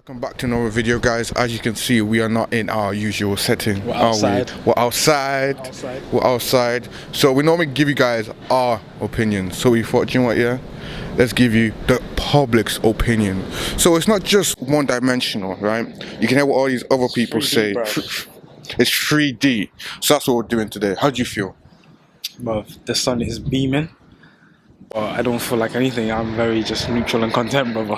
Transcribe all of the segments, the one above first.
Welcome back to another video, guys. As you can see, we are not in our usual setting. We're outside. We're outside. We're outside. So we normally give you guys our opinion. So we thought, you know what, yeah? Let's give you the public's opinion. So it's not just one-dimensional, right? You can hear what all these other people say. It's 3D. So that's what we're doing today. How do you feel? Well, the sun is beaming, but I don't feel like anything. I'm very just neutral and content, brother.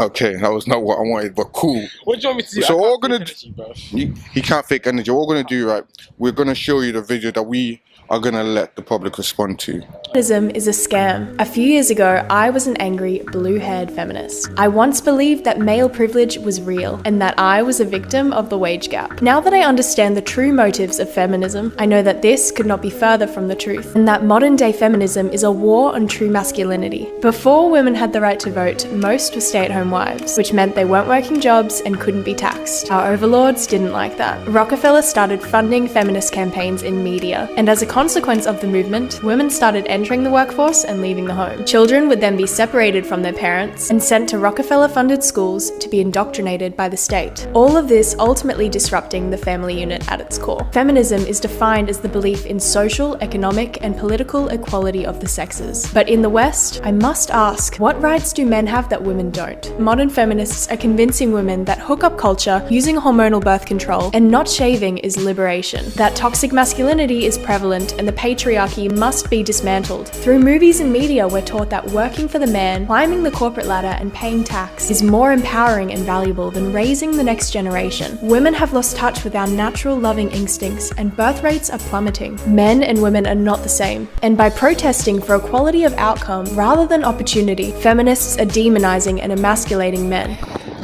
Okay, that was not what I wanted, but cool. What do you want me to do? So what we're gonna do, he can't fake energy. What we're gonna do, right? We're gonna show you the video that we are gonna let the public respond to. Feminism is a scam. A few years ago, I was an angry, blue-haired feminist. I once believed that male privilege was real and that I was a victim of the wage gap. Now that I understand the true motives of feminism, I know that this could not be further from the truth, and that modern-day feminism is a war on true masculinity. Before women had the right to vote, most were stay-at-home wives, which meant they weren't working jobs and couldn't be taxed. Our overlords didn't like that. Rockefeller started funding feminist campaigns in media, and as a consequence of the movement, women started entering the workforce and leaving the home. Children would then be separated from their parents and sent to Rockefeller-funded schools to be indoctrinated by the state. All of this ultimately disrupting the family unit at its core. Feminism is defined as the belief in social, economic, and political equality of the sexes. But in the West, I must ask, what rights do men have that women don't? Modern feminists are convincing women that hookup culture, using hormonal birth control, and not shaving is liberation. That toxic masculinity is prevalent and the patriarchy must be dismantled. Through movies and media, we're taught that working for the man, climbing the corporate ladder, and paying tax is more empowering and valuable than raising the next generation. Women have lost touch with our natural loving instincts, and birth rates are plummeting. Men and women are not the same. And by protesting for equality of outcome rather than opportunity, feminists are demonizing and emasculating men.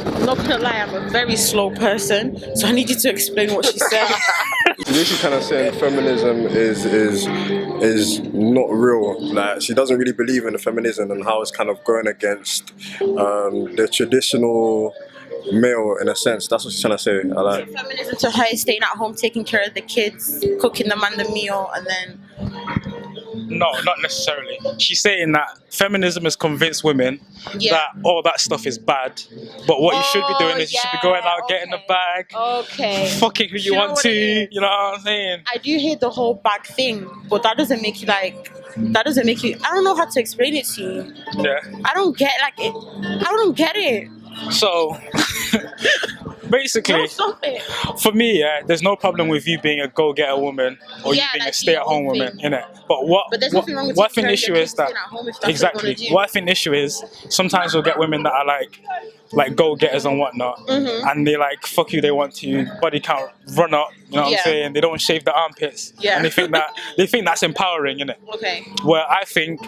I'm not gonna lie, I'm a very slow person, so I need you to explain what she said. She's kind of saying feminism is not real. Like, she doesn't really believe in the feminism and how it's kind of going against the traditional male in a sense. That's what she's trying to say. I like. Feminism to her is staying at home, taking care of the kids, cooking the man the meal, and then... No, not necessarily. She's saying that feminism has convinced women that all that stuff is bad, but what you should be doing is you should be going out, getting the bag, fucking who you want to, you know what I'm saying? I do hate the whole bag thing, but that doesn't make you like... That doesn't make you... I don't know how to explain it to you. Yeah. I don't get it. So... Basically, for me, there's no problem with you being a go-getter woman or you being a stay-at-home woman, innit? But what I think the issue is that exactly what I think the issue is sometimes we'll get women that are like go-getters and whatnot, and they like fuck you, they want to body count run up, you know what I'm saying? They don't shave the armpits, and they think that's empowering, innit? Okay. Where I think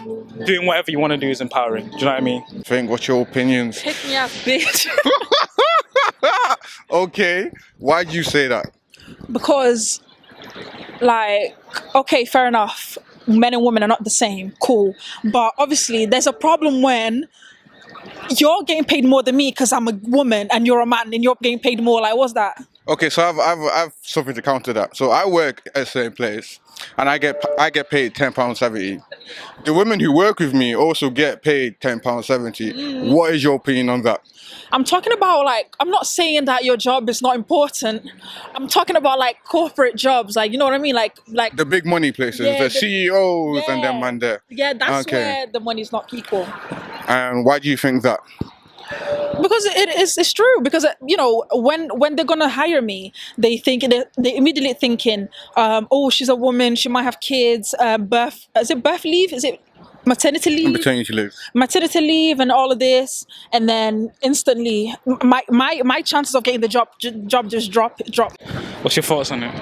doing whatever you want to do is empowering. Do you know what I mean? What's your opinions? Pick me up, bitch. Okay, why do you say that? Because, like, okay, fair enough, men and women are not the same, cool, but obviously there's a problem when you're getting paid more than me because I'm a woman and you're a man and you're getting paid more. Like, what's that? Okay, so I've something to counter that. So I work at a certain place and I get paid £10.70. The women who work with me also get paid £10.70. What is your opinion on that? I'm talking about, like, I'm not saying that your job is not important. I'm talking about, like, corporate jobs, like, you know what I mean? Like the big money places, the CEOs and them man there. Yeah, that's where the money's not equal. And why do you think that? Because it's true. Because you know, when they're gonna hire me, they immediately thinking, oh, she's a woman, she might have kids, is it birth leave? Is it maternity leave? Maternity leave and all of this, and then instantly my chances of getting the job just drop. What's your thoughts on it?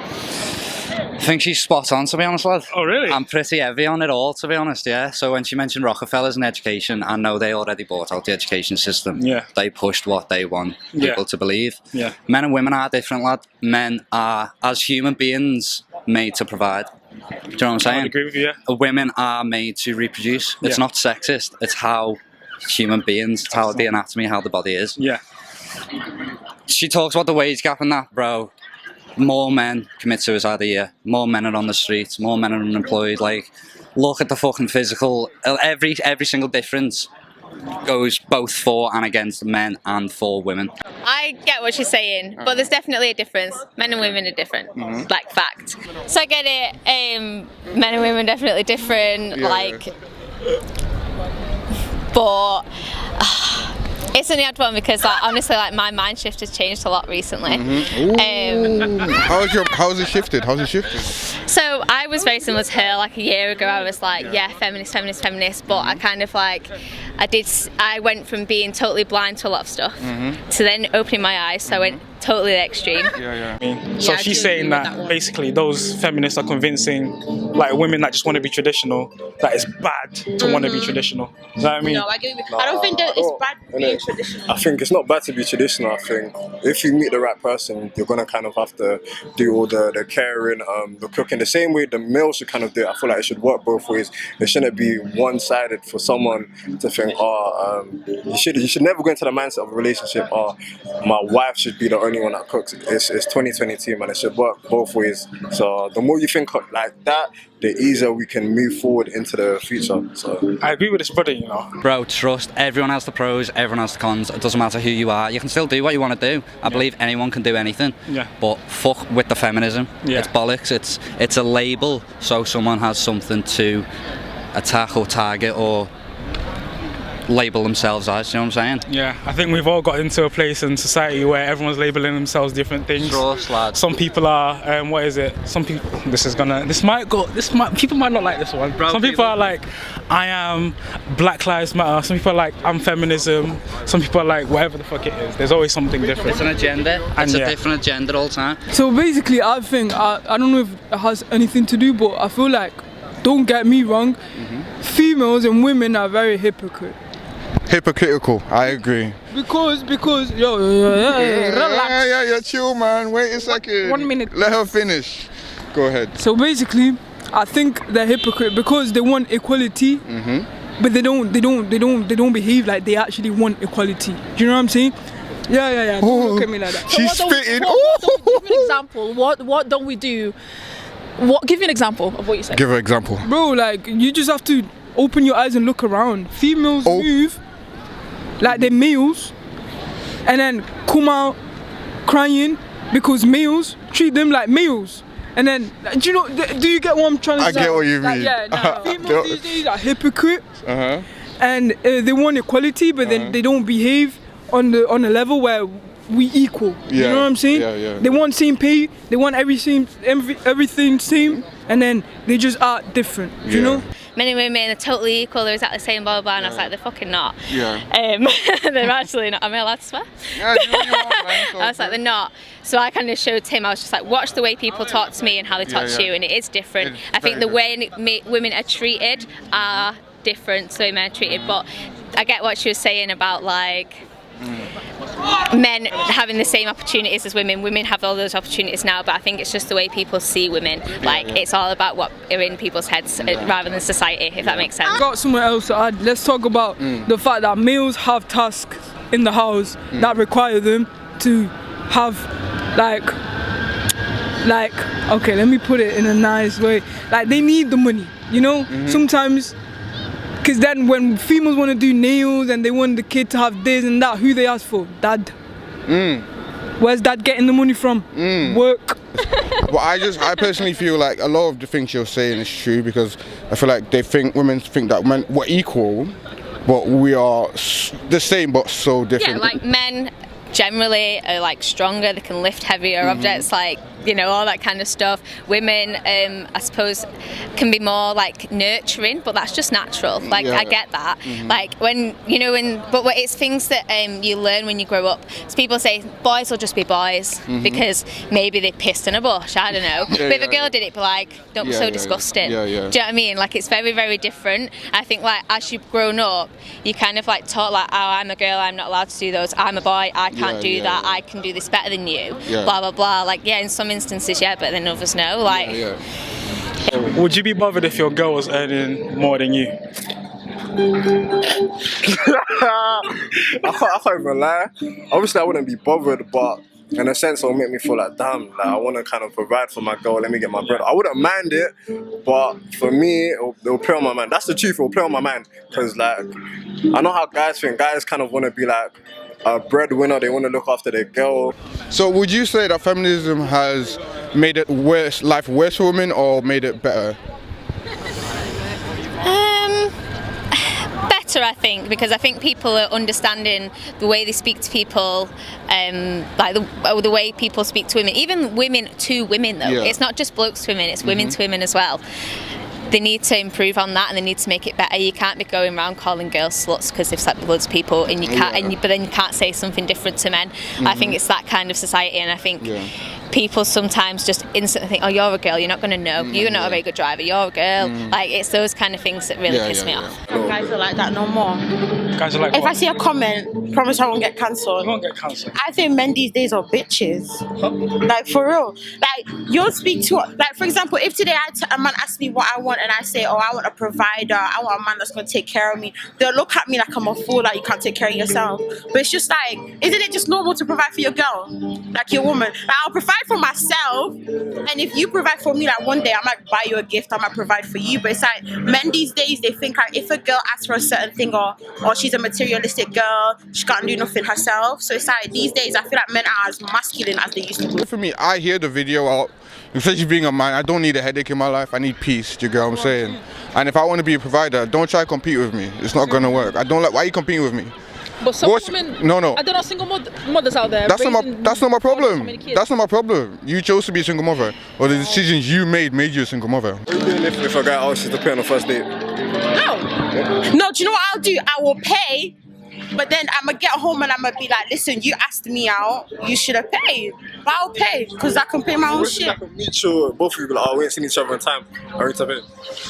I think she's spot on, to be honest, lad. Oh, really? I'm pretty heavy on it all, to be honest, yeah. So when she mentioned Rockefellers and education, I know they already bought out the education system. Yeah. They pushed what they want people to believe. Yeah. Men and women are different, lad. Men are, as human beings, made to provide. Do you know what I'm saying? I agree with you, yeah. Women are made to reproduce. It's not sexist. It's how human beings, it's how the anatomy, how the body is. Yeah. She talks about the wage gap and that, bro. More men commit suicide a year. More men are on the streets. More men are unemployed. Like, look at the fucking physical. Every single difference goes both for and against men and for women. I get what she's saying, but there's definitely a difference. Men and women are different, like fact. So I get it. Men and women are definitely different. But it's an odd one because, like, honestly, like my mind shift has changed a lot recently. How's it shifted? So I was very similar to her. Like a year ago, I was like, yeah, feminist. But I kind of like, I went from being totally blind to a lot of stuff to then opening my eyes. So I went totally the extreme. So she's saying that basically those feminists are convincing like women that just want to be traditional that it's bad to want to be traditional. Is that what I mean? No, I don't think that it's bad being traditional. I think it's not bad to be traditional. I think if you meet the right person, you're gonna kind of have to do all the caring, the cooking, the same way the male should kind of do it. I feel like it should work both ways. It shouldn't be one-sided for someone to think, you should never go into the mindset of a relationship, my wife should be the only one that cooks. It's 2022, man. It should work both ways. So the more you think like that, the easier we can move forward into the future. So I agree with this brother, you know. Bro, trust. Everyone has the pros, everyone has the cons. It doesn't matter who you are. You can still do what you want to do. I believe anyone can do anything. Yeah. But fuck with the feminism. Yeah. It's bollocks. It's a label so someone has something to attack or target or label themselves as, you know what I'm saying? Yeah, I think we've all got into a place in society where everyone's labeling themselves different things. Trust, lad. Some people are, some people, people might not like this one. Bro, some people are like, I am Black Lives Matter. Some people are like, I'm feminism. Some people are like, whatever the fuck it is. There's always something different. It's an agenda. It's a different agenda all the time. So basically, I think, I don't know if it has anything to do, but I feel like, don't get me wrong, females and women are very hypocritical. I agree. Because relax. Yeah, chill, man. Wait a second. 1 minute. Let her finish. Go ahead. So basically, I think they're hypocrite because they want equality, but they don't behave like they actually want equality. Do you know what I'm saying? Yeah. Don't look at me like that. She's spitting. Give me an example. What don't we do? Give me an example of what you said. Give her an example. Bro, like, you just have to open your eyes and look around. Females move like they're males and then come out crying because males treat them like males. And then, do you get what I'm trying to say? I get what you mean. Females these days are hypocrites and they want equality, but then they don't behave on a level where we equal. You know what I'm saying? Yeah. They want same pay, they want everything same, and then they just are different. You know? Men and women are totally equal, they're exactly the same, blah, blah, blah, and I was like, they're fucking not. Yeah. They're actually not. Am I allowed to swear? Yeah, do what you want, man. I was like, they're not. So I kind of showed Tim, I was just like, watch the way people talk to me and how they talk to you, and it is different. I think the way women are treated are different to the way men are treated, but I get what she was saying about, like, men having the same opportunities as women have all those opportunities now, but I think it's just the way people see women. Like, it's all about what are in people's heads rather than society, if that makes sense. I got somewhere else to add. Let's talk about the fact that males have tasks in the house that require them to have like okay, let me put it in a nice way, like they need the money, you know. Sometimes, because then when females want to do nails and they want the kid to have this and that, who they ask for? Dad. Where's dad getting the money from? Work. Well, I personally feel like a lot of the things you're saying is true, because I feel like women think that men we're equal, but we are the same but so different. Yeah, like men generally are like stronger, they can lift heavier objects, like, you know, all that kind of stuff. Women, I suppose, can be more like nurturing, but that's just natural. Like, I get that. Like, when, you know, but it's things that you learn when you grow up. So people say boys will just be boys because maybe they pissed in a bush, I don't know. But if a girl did it, be like, don't be so disgusting. Do you know what I mean? Like, it's very, very different. I think, like, as you've grown up, you kind of like taught, like, oh, I'm a girl, I'm not allowed to do those. I'm a boy, I can't do that. I can do this better than you. Blah, blah, blah. Like, yeah, in some instances, but then others no. Like, would you be bothered if your girl was earning more than you? I can't even lie. Obviously, I wouldn't be bothered, but in a sense, it'll make me feel like, damn, like I want to kind of provide for my girl. Let me get my bread. I wouldn't mind it, but for me, it'll play on my mind. That's the truth. It'll play on my mind because, like, I know how guys think. Guys kind of want to be like a breadwinner. They want to look after their girl. So would you say that feminism has made it worse, life worse for women, or made it better? Better, I think, because I think people are understanding the way they speak to people, like the way people speak to women, even women to women though. It's not just blokes to women, it's women to women as well. They need to improve on that and they need to make it better. You can't be going around calling girls sluts because they've slept with loads of people, and you can't, but then you can't say something different to men. I think it's that kind of society, and I think people sometimes just instantly think, oh, you're a girl, you're not going to know, you're not a very good driver, you're a girl. Like, it's those kind of things that really piss me off. Guys are like that no more. Guys are like, if I see a comment, promise I won't get cancelled. You won't get cancelled. I think men these days are bitches. Like, for real. Like, you'll speak to, like, for example, if today a man asks me what I want and I say, oh, I want a provider, I want a man that's going to take care of me, they'll look at me like I'm a fool, like you can't take care of yourself. But it's just like, isn't it just normal to provide for your girl? Like your woman. Like, I'll provide for myself, and if you provide for me, like one day I might buy you a gift, I might provide for you. But it's like, men these days, they think like if a girl asks for a certain thing, or she's a materialistic girl, she can't do nothing herself. So it's like, these days I feel like men are as masculine as they used to be. For me, I hear the video out, especially being a man, I don't need a headache in my life, I need peace, do you get what I'm saying? And if I want to be a provider, don't try to compete with me, it's not gonna work. I don't like, why are you competing with me? But some women, no. Are there not single mothers out there? That's not my problem. That's not my problem. You chose to be a single mother, or the decisions you made you a single mother. What are you doing if a guy asks you to pay on the first date? No, do you know what I'll do? I will pay, but then I'm gonna get home and I'm gonna be like, listen, you asked me out, you should have paid. But I'll pay, because I can pay my own shit. Like a mutual, both of you be like, oh, we ain't seen each other in time, I need to pay.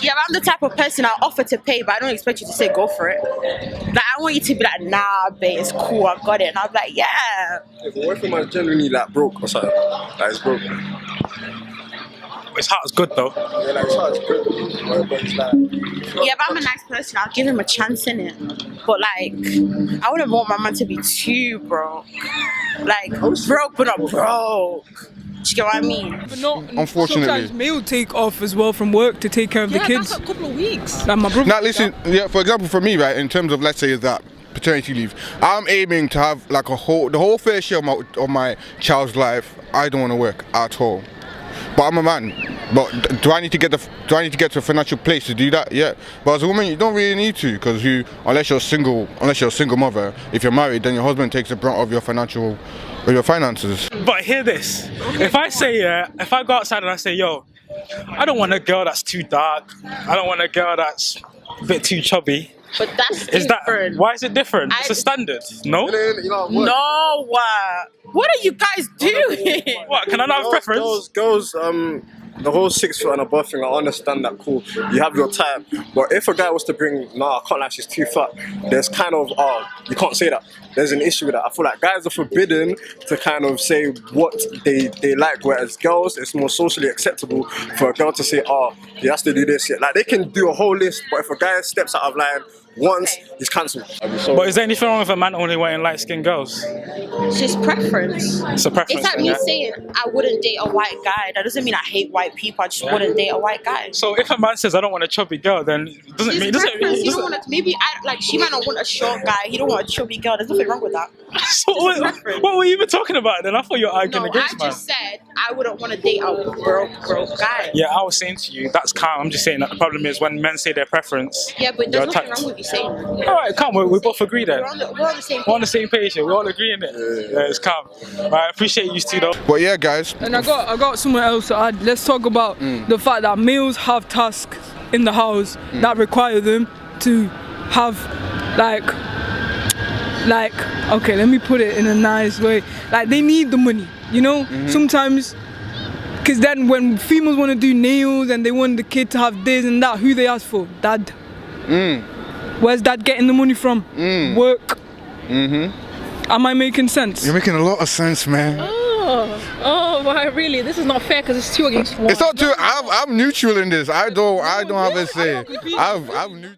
Yeah, but I'm the type of person I'll offer to pay, but I don't expect you to say go for it. Like, I want you to be like, nah, babe, it's cool, I got it. And I'll be like, yeah. If a wife of mine genuinely like broke or something, like it's broke. His heart's good though. Yeah, like his heart's good. But it's like, yeah, but I'm a nice person, I'll give him a chance in it. But like, I wouldn't want my man to be too broke. Like, broke but not broke. Do you get what I mean? But not, unfortunately. Sometimes male take off as well from work to take care of the kids. That's a couple of weeks. Like my brother. Now listen, for example, for me, right, in terms of, let's say, that paternity leave, I'm aiming to have like the whole fair share of my child's life. I don't want to work at all. But I'm a man. But do I need to get to a financial place to do that? Yeah. But as a woman, you don't really need to, because unless you're a single mother, if you're married, then your husband takes the brunt of your finances. But hear this. If I say, if I go outside and I say, yo, I don't want a girl that's too dark, I don't want a girl that's a bit too chubby. But that's different. Why is it different? It's a standard, no? No, what are you guys doing? What, can I not have preference? Girls, the whole 6 foot and above thing, I understand that, cool. You have your type, but if a guy was to bring, nah, I can't lie, she's too fat, there's kind of, you can't say that. There's an issue with that. I feel like guys are forbidden to kind of say what they like, whereas girls, it's more socially acceptable for a girl to say, he has to do this. Like, they can do a whole list, but if a guy steps out of line once, he's cancelled. But is there anything wrong with a man only wanting light-skinned girls? It's just preference. It's a preference. It's like me saying I wouldn't date a white guy. That doesn't mean I hate white people. I just wouldn't date a white guy. So if a man says I don't want a chubby girl, then it doesn't mean. You don't want to, maybe she might not want a short guy. He don't want a chubby girl. There's nothing wrong with that. So what were you even talking about then? I thought you were arguing against man. I just said I wouldn't want to date a broke guy. Yeah, I was saying to you, that's calm. I'm just saying that the problem is when men say their preference. Yeah, but there's nothing wrong with you saying that. Alright, calm. We both agree then. We're on the same page. We're on the same page here. We all agree in it. Yeah, it's calm. I appreciate you two though. But yeah, guys. And I got somewhere else to add. Let's talk about the fact that males have tasks in the house that require them to have okay, let me put it in a nice way. Like, they need the money, you know? Sometimes, because then when females want to do nails and they want the kid to have this and that, who they ask for? Dad. Where's dad getting the money from? Work. Am I making sense? You're making a lot of sense, man. Oh, why really? This is not fair because it's 2 against 1. It's not 2. I'm neutral in this. I don't have a say. I'm neutral.